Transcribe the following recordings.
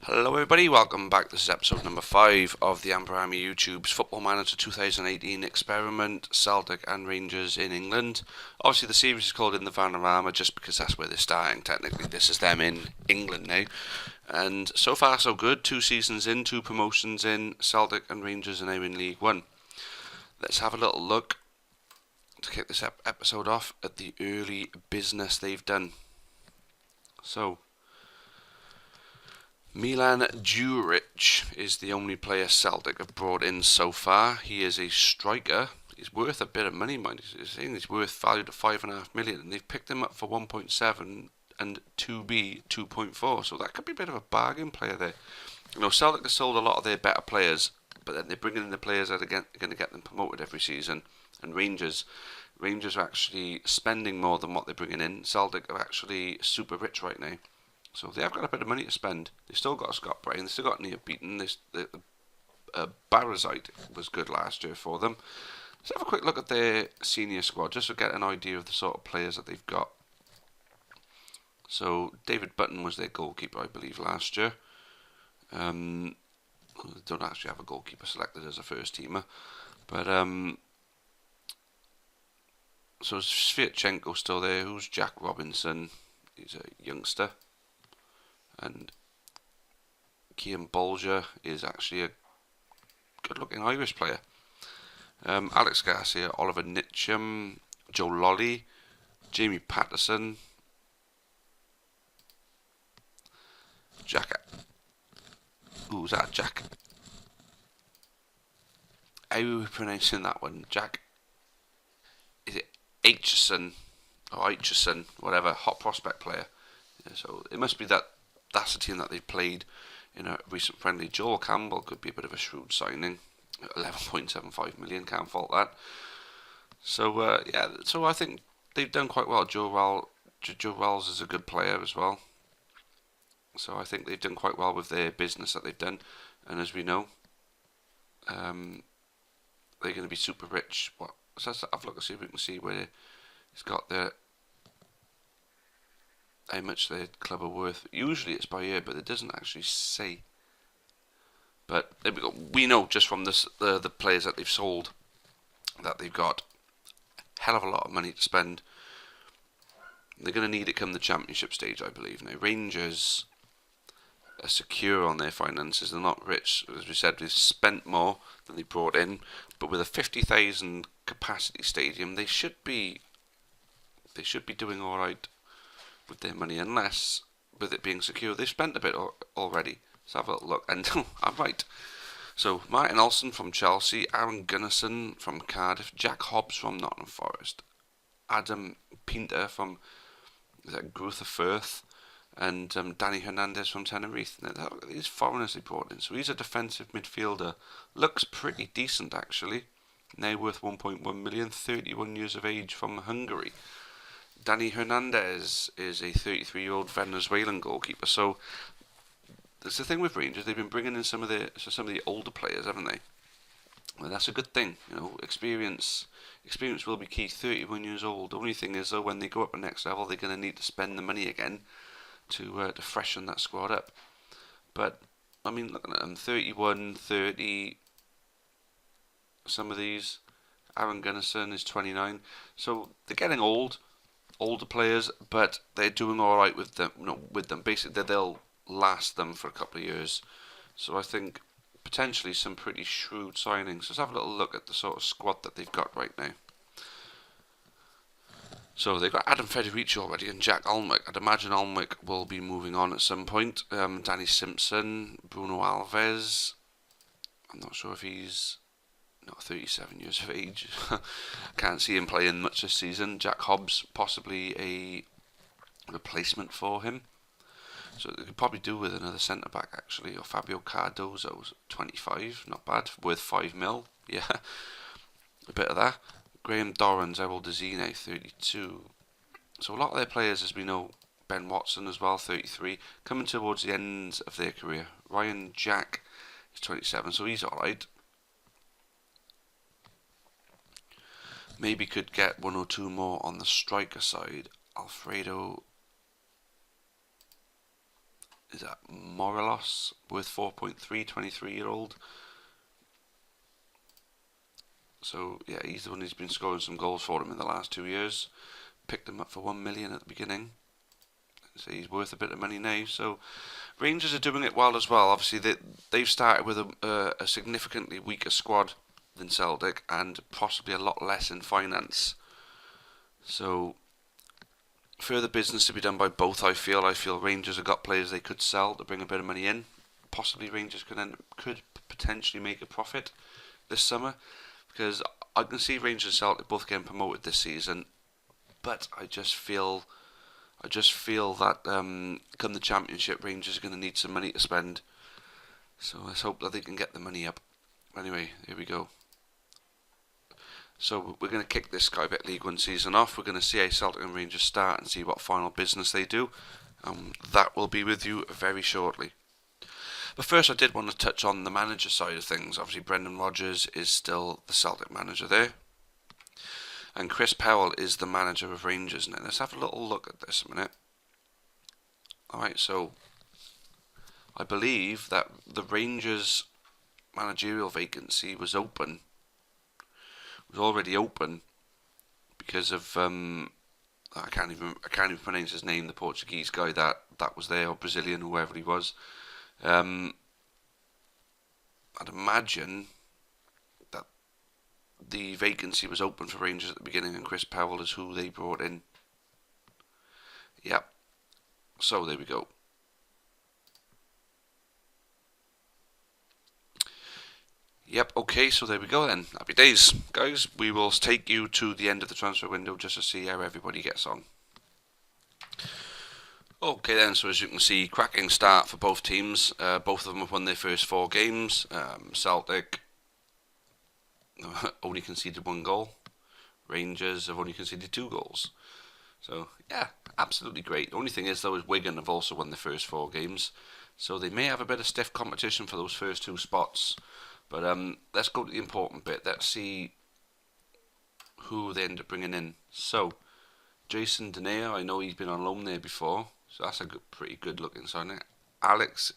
Hello everybody, welcome back. This is episode number 5 of the Vanarama YouTube's Football Manager 2018 experiment, Celtic and Rangers in England. Obviously the series is called In the Vanarama just because that's where they're starting. Technically this is them in England now. And so far so good, 2 seasons in, 2 promotions in, Celtic and Rangers are now in League 1. Let's have a little look to kick this episode off at the early business they've done. So, Milan Djuric is the only player Celtic have brought in so far. He is a striker. He's worth a bit of money, mind. He's saying he's worth valued at 5.5 million, and they've picked him up for 1.7 and 2B 2.4. So that could be a bit of a bargain player there. You know, Celtic have sold a lot of their better players, but then they're bringing in the players that are going to get them promoted every season. And Rangers are actually spending more than what they're bringing in. Celtic are actually super rich right now. So they have got a bit of money to spend. They've still got Scott Bryan. They've still got Neil Beaton. Barazite was good last year for them. Let's have a quick look at their senior squad just to get an idea of the sort of players that they've got. So David Button was their goalkeeper, I believe, last year. They don't actually have a goalkeeper selected as a first teamer, but so Sviatchenko's still there. Who's Jack Robinson? He's a youngster. And Kian Bolger is actually a good-looking Irish player. Alex Garcia, Oliver Nitcham, Joe Lolly, Jamie Patterson, Jack. Who's that? Jack. How are we pronouncing that one? Jack. Is it Aitchison or Aitchison? Whatever. Hot prospect player. Yeah, so it must be that. That's the team that they've played in a recent friendly. Joel Campbell could be a bit of a shrewd signing. 11.75 million, can't fault that. So yeah, so I think they've done quite well. Joe Wells is a good player as well. So I think they've done quite well with their business that they've done. And as we know, they're going to be super rich. So let's have a look and see if we can see where he's got the how much their club are worth. Usually it's by year, but it doesn't actually say. But we know just from the players that they've sold that they've got a hell of a lot of money to spend. They're going to need it come the championship stage, I believe. Now, Rangers are secure on their finances. They're not rich. As we said, they've spent more than they brought in. But with a 50,000 capacity stadium, they should be doing all right with their money, unless with it being secure they've spent a bit already. Let's have a little look. And I'm right. So Martin Olsen from Chelsea, Aaron Gunnarsson from Cardiff, Jack Hobbs from Nottingham Forest, Adam Pinter from Gruther Firth, and Danny Hernandez from Tenerife. Now, these foreigners they brought in. So he's a defensive midfielder. Looks pretty decent actually. Now worth 1.1 million, 31 years of age, from Hungary. Danny Hernandez is a 33-year-old Venezuelan goalkeeper. So that's the thing with Rangers; they've been bringing in some of the older players, haven't they? Well, that's a good thing, you know. Experience will be key. 31 years old. The only thing is, though, when they go up the next level, they're going to need to spend the money again to freshen that squad up. But I mean, looking at them, 31, 30. Some of these. Aaron Gunnarsson is 29, so they're getting older players, but they're doing all right with them. Basically, they'll last them for a couple of years. So I think potentially some pretty shrewd signings. Let's have a little look at the sort of squad that they've got right now. So they've got Adam Federici already and Jack Alnwick. I'd imagine Alnwick will be moving on at some point. Danny Simpson, Bruno Alves. I'm not sure if he's not 37 years of age. Can't see him playing much this season. Jack Hobbs, possibly a replacement for him. So they could probably do with another centre back actually. Or Fabio Cardozo, 25, not bad, worth 5 mil. Yeah, a bit of that. Graham Dorrans, Errol Dezine, 32. So a lot of their players, as we know, Ben Watson as well, 33, coming towards the end of their career. Ryan Jack is 27, so he's alright. Maybe could get 1 or 2 more on the striker side. Alfredo is that Morelos, worth 4.3, 23-year-old. So yeah, he's the one who's been scoring some goals for him in the last 2 years. Picked him up for 1 million at the beginning. So he's worth a bit of money now. So Rangers are doing it well as well. Obviously they've started with a significantly weaker squad than Celtic, and possibly a lot less in finance. So further business to be done by both. I feel Rangers have got players they could sell to bring a bit of money in. Possibly Rangers could potentially make a profit this summer, because I can see Rangers and Celtic both getting promoted this season. But I just feel that come the Championship, Rangers are going to need some money to spend. So let's hope that they can get the money up. Anyway, here we go. So we're going to kick this Sky Bet League One season off. We're going to see how Celtic and Rangers start and see what final business they do. That will be with you very shortly. But first I did want to touch on the manager side of things. Obviously Brendan Rodgers is still the Celtic manager there. And Chris Powell is the manager of Rangers now. Let's have a little look at this a minute. Alright, so I believe that the Rangers managerial vacancy was already open because of I can't even pronounce his name, the Portuguese guy that was there, or Brazilian, whoever he was. I'd imagine that the vacancy was open for Rangers at the beginning, and Chris Powell is who they brought in. Yep. So there we go. Yep, okay, so there we go then. Happy days. Guys, we will take you to the end of the transfer window just to see how everybody gets on. Okay then, so as you can see, cracking start for both teams. Both of them have won their first 4 games. Celtic only conceded 1 goal. Rangers have only conceded 2 goals. So, yeah, absolutely great. The only thing is, though, is Wigan have also won the first 4 games. So they may have a bit of stiff competition for those first 2 spots. But let's go to the important bit. Let's see who they end up bringing in. So, Jason Denayer, I know he's been on loan there before. So that's a pretty good looking signing. Alex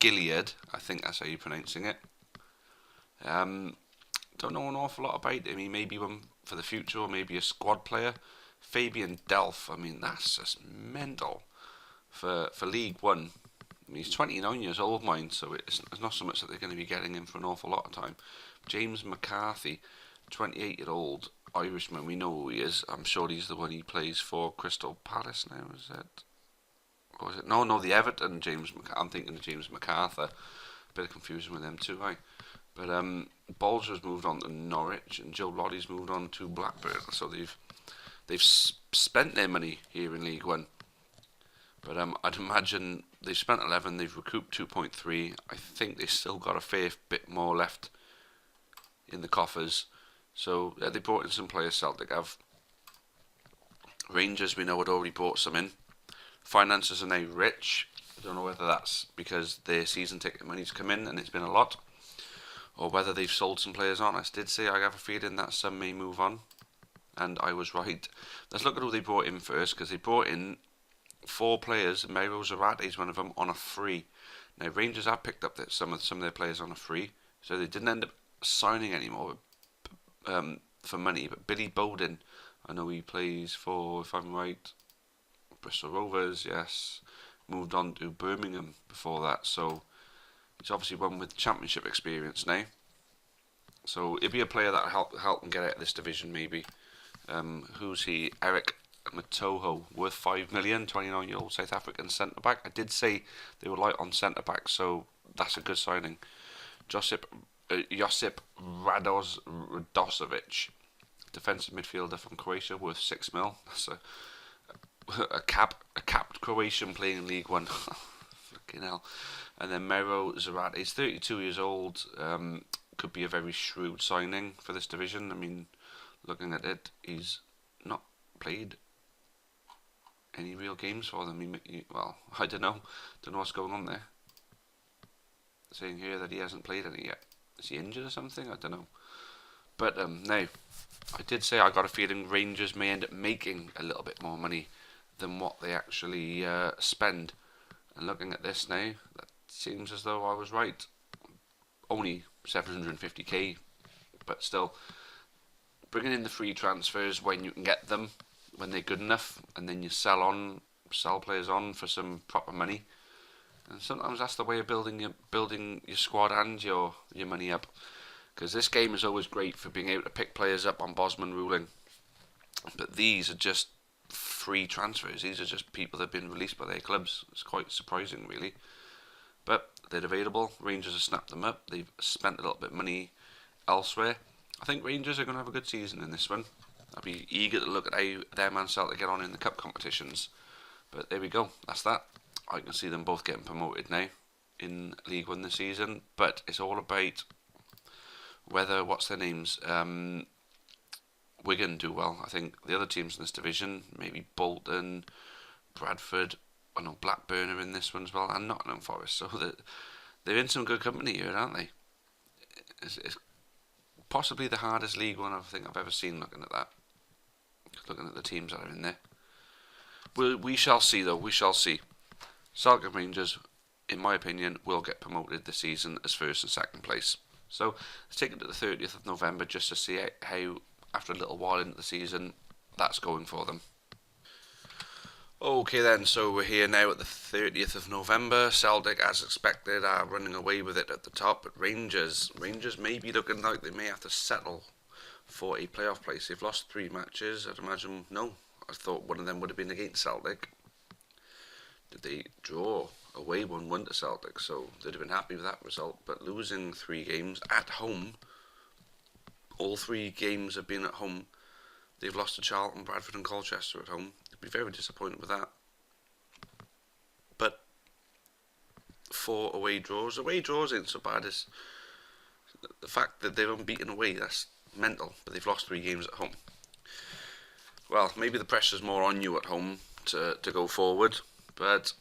Gilead, I think that's how you're pronouncing it. Don't know an awful lot about him. He may be one for the future, or maybe a squad player. Fabian Delph, I mean, that's just mental for League One. I mean, he's 29 years old, mind, so it's not so much that they're going to be getting him for an awful lot of time. James McCarthy, 28-year-old Irishman, we know who he is. I'm sure he's the one he plays for Crystal Palace now, is it? Or is it? No, the Everton James I'm thinking of James McArthur. Bit of confusion with them too, right? But Bolger's moved on to Norwich, and Joe Loddy's moved on to Blackburn, so they've spent their money here in League One. But I'd imagine they've spent 11, they've recouped 2.3. I think they've still got a fair bit more left in the coffers. So they brought in some players. Celtic have. Rangers, we know, had already brought some in. Finances are now rich. I don't know whether that's because their season ticket money's come in and it's been a lot, or whether they've sold some players on. I did say I have a feeling that some may move on, and I was right. Let's look at who they brought in first, because they brought in 4 players. Mauro Zarate is one of them on a free. Now Rangers have picked up some of their players on a free, so they didn't end up signing anymore for money. But Billy Bowden, I know he plays for, if I'm right, Bristol Rovers. Yes, moved on to Birmingham before that, so he's obviously one with championship experience now. So it'll be a player that will help them get out of this division maybe. Who's he? Eric Matoho, worth 5 million, 29-year-old South African centre back. I did say they were light on centre back, so that's a good signing. Josip Radosevic, defensive midfielder from Croatia, worth 6 mil. That's a capped Croatian playing in League One. Fucking hell. And then Mauro Zarate, he's 32 years old. Could be a very shrewd signing for this division. I mean, looking at it, he's not played any real games for them. Well, I don't know what's going on there. Saying here that he hasn't played any yet. Is he injured or something? I don't know. But now, I did say I got a feeling Rangers may end up making a little bit more money than what they actually spend. And looking at this now, that seems as though I was right. Only 750k, but still, bringing in the free transfers when you can get them, when they're good enough, and then you sell players on for some proper money. And sometimes that's the way of building your squad and your money up. Because this game is always great for being able to pick players up on Bosman ruling, but these are just free transfers. These are just people that have been released by their clubs. It's quite surprising, really. But they're available. Rangers have snapped them up. They've spent a little bit of money elsewhere. I think Rangers are going to have a good season in this one. I'll be eager to look at how their man Celtic get on in the cup competitions. But there we go. That's that. I can see them both getting promoted now in League One this season. But it's all about whether, what's their names? Wigan do well. I think the other teams in this division, maybe Bolton, Bradford, I know Blackburn are in this one as well, and Nottingham Forest. So they're in some good company here, aren't they? It's possibly the hardest League One I think I've ever seen. Looking at that, looking at the teams that are in there. We shall see, though. We shall see. Celtic Rangers, in my opinion, will get promoted this season as first and second place. So let's take it to the 30th of November just to see how, after a little while into the season, that's going for them. Okay then, so we're here now at the 30th of November. Celtic, as expected, are running away with it at the top, but Rangers may be looking like they may have to settle for a playoff place. They've lost 3 matches, I'd imagine. No, I thought one of them would have been against Celtic. Did they draw away 1-1 to Celtic, so they'd have been happy with that result, but losing 3 games at home, all 3 games have been at home. They've lost to Charlton, Bradford and Colchester at home. They'd be very disappointed with that. But 4 away draws ain't so bad. As the fact that they're unbeaten away, that's mental, but they've lost 3 games at home. Well, maybe the pressure's more on you at home to go forward, but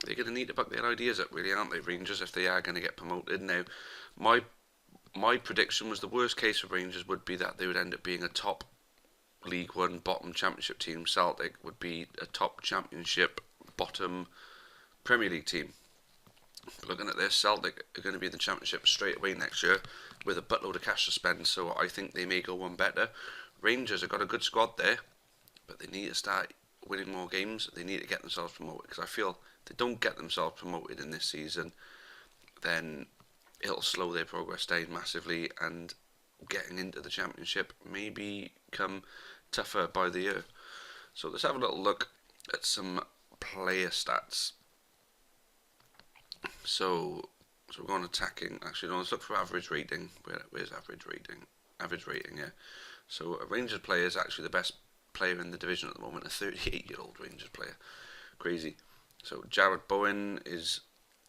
they're going to need to back their ideas up, really, aren't they, Rangers, if they are going to get promoted. Now, my prediction was the worst case for Rangers would be that they would end up being a top League One bottom Championship team. Celtic would be a top Championship bottom Premier League team. But looking at this, Celtic are going to be in the Championship straight away next year with a buttload of cash to spend, so I think they may go one better. Rangers have got a good squad there, but they need to start winning more games. They need to get themselves promoted, because I feel if they don't get themselves promoted in this season, then it'll slow their progress down massively, and getting into the Championship may become tougher by the year. So let's have a little look at some player stats. So we're going attacking. Actually, no, let's look for average rating. Where's average rating? Average rating, yeah. So a Rangers player is actually the best player in the division at the moment, a 38-year-old Rangers player. Crazy. So Jared Bowen is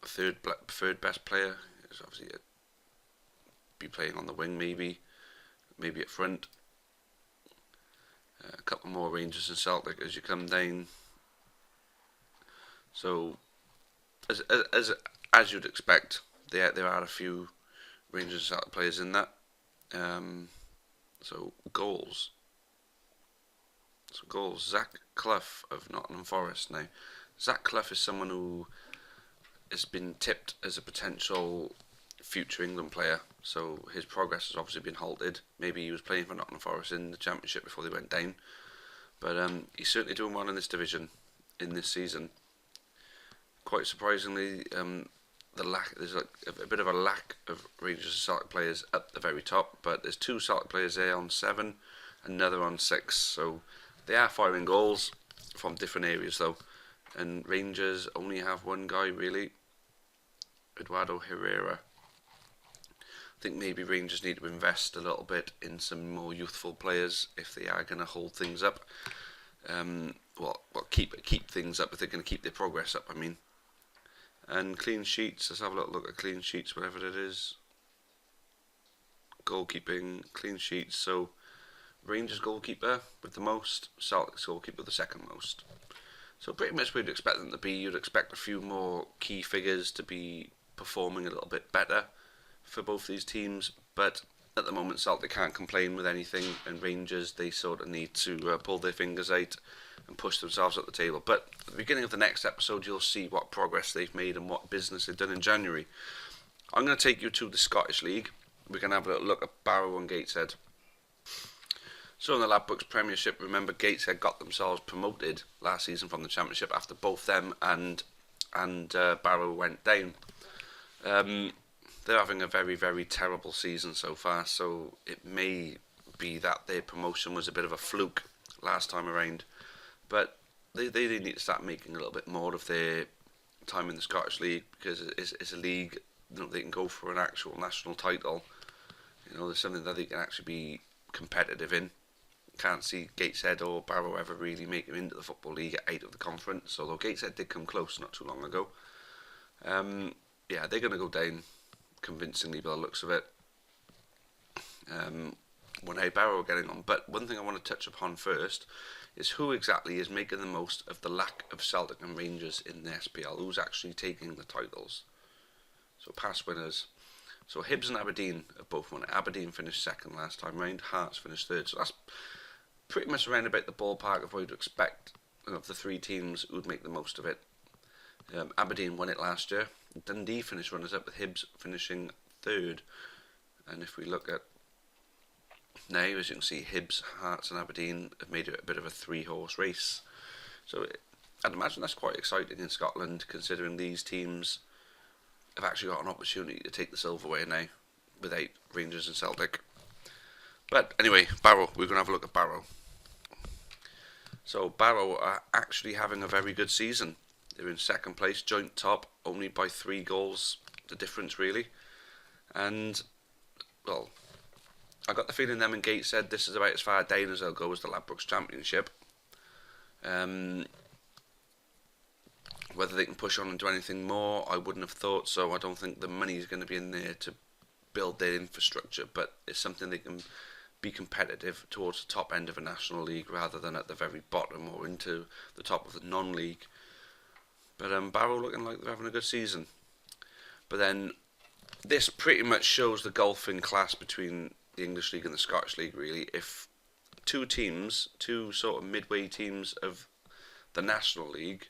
third best player. He's obviously be playing on the wing, maybe at front. A couple more Rangers and Celtic as you come down. So as you'd expect, there are a few Rangers and Celtic players in that. So goals. Zach Clough of Nottingham Forest. Now, Zach Clough is someone who has been tipped as a potential future England player, so his progress has obviously been halted. Maybe he was playing for Nottingham Forest in the Championship before they went down, but he's certainly doing well in this division in this season. Quite surprisingly, there's like a bit of a lack of Rangers and Celtic players at the very top, but there's 2 Celtic players there on 7, another on 6, so they are firing goals from different areas though, and Rangers only have one guy really, Eduardo Herrera. I think maybe Rangers need to invest a little bit in some more youthful players if they are going to hold things up. Keep things up if they're going to keep their progress up, I mean. And clean sheets, let's have a look at clean sheets, whatever it is. Goalkeeping, clean sheets, so Rangers goalkeeper with the most, Celtic's goalkeeper the second most. So pretty much where you'd expect them to be. You'd expect a few more key figures to be performing a little bit better for both these teams, but at the moment Celtic can't complain with anything, and Rangers, they sort of need to pull their fingers out and push themselves up the table. But at the beginning of the next episode, you'll see what progress they've made and what business they've done in January. I'm going to take you to the Scottish League. We're going to have a little look at Barrow and Gateshead. So in the Ladbrokes Premiership, remember Gateshead got themselves promoted last season from the Championship after both them and Barrow went down. They're having a very, very terrible season so far, so it may be that their promotion was a bit of a fluke last time around. But they need to start making a little bit more of their time in the Scottish League, because it's a league, you know, they can go for an actual national title. You know, there's something that they can actually be competitive in. Can't see Gateshead or Barrow ever really make it into the Football League out of the conference, although Gateshead did come close not too long ago. Yeah, they're going to go down convincingly by the looks of it. When Barrow are getting on. But one thing I want to touch upon first is who exactly is making the most of the lack of Celtic and Rangers in the SPL. Who's actually taking the titles? So past winners. So Hibs and Aberdeen have both won. Aberdeen finished second last time round. Hearts finished third. So that's pretty much around about the ballpark of what you'd expect of the three teams who would make the most of it. Aberdeen won it last year. Dundee finished runners up with Hibs finishing third. And if we look at now, as you can see, Hibs, Hearts and Aberdeen have made it a bit of a three-horse race. So I'd imagine that's quite exciting in Scotland, considering these teams have actually got an opportunity to take the silverware now without Rangers and Celtic. But anyway, Barrow, we're going to have a look at Barrow. So Barrow are actually having a very good season. They're in second place, joint top, only by 3 goals, the difference really. And, well, I got the feeling them and Gateshead, this is about as far down as they'll go as the Ladbrokes Championship. Whether they can push on and do anything more, I wouldn't have thought so. I don't think the money is going to be in there to build their infrastructure, but it's something they can be competitive towards the top end of a national league rather than at the very bottom or into the top of the non-league. But Barrow looking like they're having a good season. But then this pretty much shows the golfing class between the English League and the Scottish League, really. If two sort of midway teams of the National League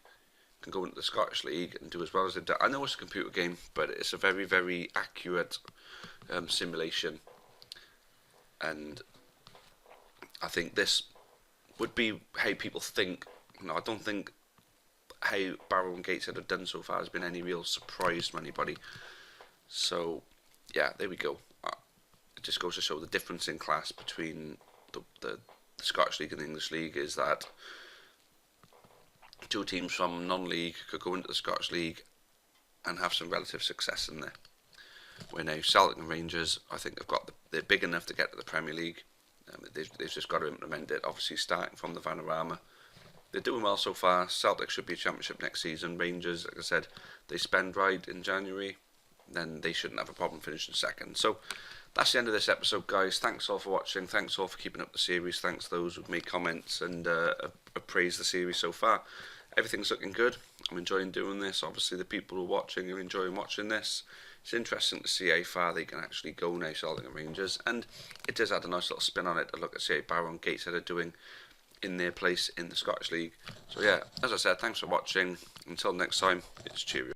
can go into the Scottish League and do as well as they've done. I know it's a computer game, but it's a very, very accurate simulation. And I think this would be how people think. I don't think how Barrow and Gateshead have done so far has been any real surprise to anybody. So, yeah, there we go. It just goes to show the difference in class between the Scottish League and the English League is that two teams from non-league could go into the Scottish League and have some relative success in there. Where now Celtic and Rangers, I think they're big enough to get to the Premier League. They've just got to implement it. Obviously, starting from the Vanarama, they're doing well so far. Celtic should be a championship next season. Rangers, like I said, they spend right in January, then they shouldn't have a problem finishing second. So that's the end of this episode, guys. Thanks all for watching. Thanks all for keeping up the series. Thanks those who've made comments and praised the series so far. Everything's looking good. I'm enjoying doing this. Obviously, the people who are watching are enjoying watching this. It's interesting to see how far they can actually go now, Celtic and Rangers. And it does add a nice little spin on it to look at, say, Barrow and Gateshead are doing in their place in the Scottish League. So, yeah, as I said, thanks for watching. Until next time, it's cheerio.